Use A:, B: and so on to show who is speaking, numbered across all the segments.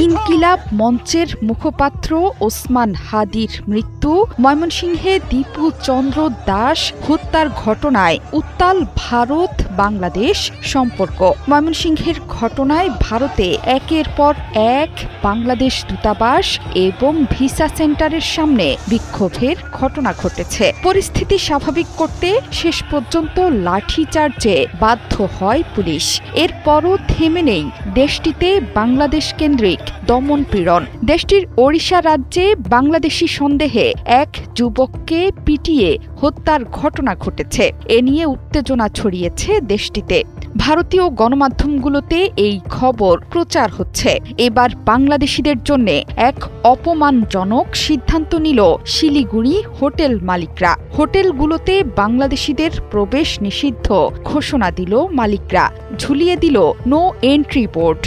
A: ইনকিলাব মঞ্চের মুখপাত্র ওসমান হাদির মৃত্যু, ময়মনসিংহে দীপু চন্দ্র দাস হত্যার ঘটনায় উত্তাল ভারত বাংলাদেশ সম্পর্ক। ময়মনসিংহের ঘটনায় ভারতে একের পর এক বাংলাদেশ দূতাবাস এবং ভিসা সেন্টারের সামনে বিক্ষোভের ঘটনা ঘটেছে। পরিস্থিতি স্বাভাবিক করতে শেষ পর্যন্ত লাঠিচার্জে বাধ্য হয় পুলিশ। এরপরও থেমে নেই দেশটিতে বাংলাদেশ কেন্দ্রিক দমন পীড়ন। দেশটির ওড়িশা রাজ্যে বাংলাদেশি সন্দেহে এক যুবককে পিটিয়ে হত্যার ঘটনা ঘটেছে। এ নিয়ে উত্তেজনা ছড়িয়েছে দেশটিতে। ভারতীয় গণমাধ্যমগুলোতে এই খবর প্রচার হচ্ছে। এবার বাংলাদেশিদের জন্য এক অপমানজনক সিদ্ধান্ত নিল শিলিগুড়ি হোটেল মালিকরা। হোটেলগুলোতে বাংলাদেশিদের প্রবেশ নিষিদ্ধ ঘোষণা দিল মালিকরা, ঝুলিয়ে দিল নো এন্ট্রি বোর্ড।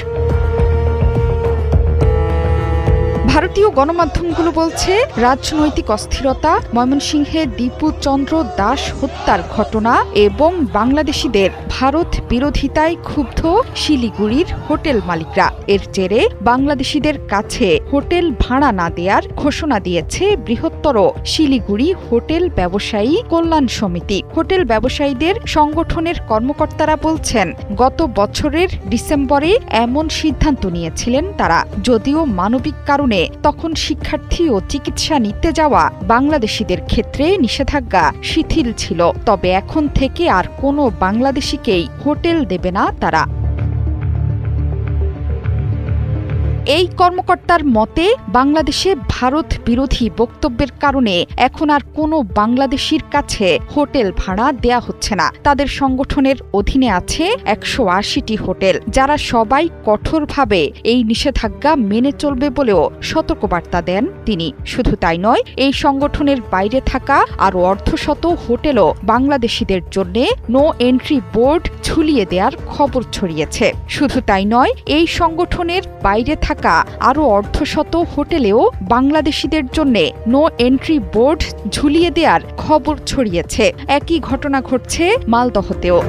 A: ভারতীয় গণমাধ্যমগুলো বলছে, রাজনৈতিক অস্থিরতা, ময়মনসিংহে দীপু চন্দ্র দাস হত্যার ঘটনা এবং বাংলাদেশিদের ভারত বিরোধিতায় ক্ষুব্ধ শিলিগুড়ির হোটেল মালিকরা। এর জেরে বাংলাদেশিদের কাছে হোটেল ভাড়া না দেওয়ার ঘোষণা দিয়েছে বৃহত্তর শিলিগুড়ি হোটেল ব্যবসায়ী কল্যাণ সমিতি। হোটেল ব্যবসায়ীদের সংগঠনের কর্মকর্তারা বলছেন, গত বছরের ডিসেম্বরে এমন সিদ্ধান্ত নিয়েছিলেন তারা। যদিও মানবিক কারণে তখন শিক্ষার্থী ও চিকিৎসা নিতে যাওয়া বাংলাদেশিদের ক্ষেত্রে নিষেধাজ্ঞা শিথিল ছিল, তবে এখন থেকে আর কোনো বাংলাদেশিকেই হোটেল দেবে না তারা। এই কর্মকর্তার মতে, বাংলাদেশে ভারত বিরোধী বক্তব্যের কারণে এখন আর কোনো বাংলাদেশির কাছে হোটেল ভাড়া দেয়া হচ্ছে না। তাদের সংগঠনের অধীনে আছে 180টি হোটেল, যারা সবাই কঠোরভাবে এই নিষেধাজ্ঞা মেনে চলবে বলেও সতর্কবার্তা দেন তিনি। শুধু তাই নয়, এই সংগঠনের বাইরে থাকা আরও অর্ধশত হোটেলও বাংলাদেশিদের জন্য নো এন্ট্রি বোর্ড ঝুলিয়ে দেওয়ার খবর ছড়িয়েছে। শুধু তাই নয়, এই সংগঠনের বাইরে থাকা আরও অর্ধশত হোটেলেও বাংলাদেশিদের জন্য নো এন্ট্রি বোর্ড ঝুলিয়ে দেওয়ার খবর ছড়িয়েছে। একই ঘটনা ঘটছে মালদহতেও।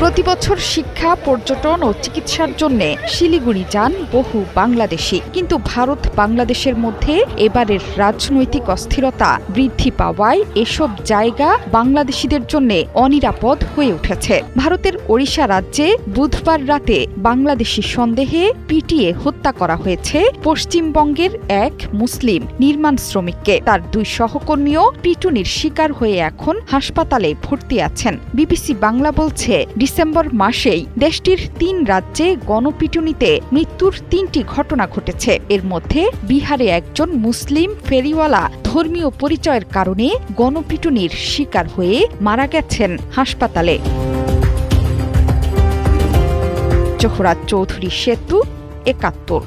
A: প্রতিবছর শিক্ষা, পর্যটন ও চিকিৎসার জন্য শিলিগুড়ি যান বহু বাংলাদেশি, কিন্তু ভারত বাংলাদেশের মধ্যে এবারের রাজনৈতিক অস্থিরতা বৃদ্ধি পাওয়ায় এসব জায়গা বাংলাদেশিদের জন্য অনিরাপদ হয়ে উঠেছে। ভারতের ওড়িশা রাজ্যে বুধবার রাতে বাংলাদেশি সন্দেহে পিটিয়ে হত্যা করা হয়েছে পশ্চিমবঙ্গের এক মুসলিম নির্মাণ শ্রমিককে। তার 2 সহকর্মীও পিটুনির শিকার হয়ে এখন হাসপাতালে ভর্তি আছেন। বিবিসি বাংলা বলছে, ডিসেম্বর মাসেই দেশটির 3 রাজ্যে গণপিটুনিতে মৃত্যুর 3টি ঘটনা ঘটেছে। এর মধ্যে বিহারে একজন মুসলিম ফেরিওয়ালা ধর্মীয় পরিচয়ের কারণে গণপিটুনির শিকার হয়ে মারা গেছেন হাসপাতালে। জোহরা চৌধুরী সেতু, 71।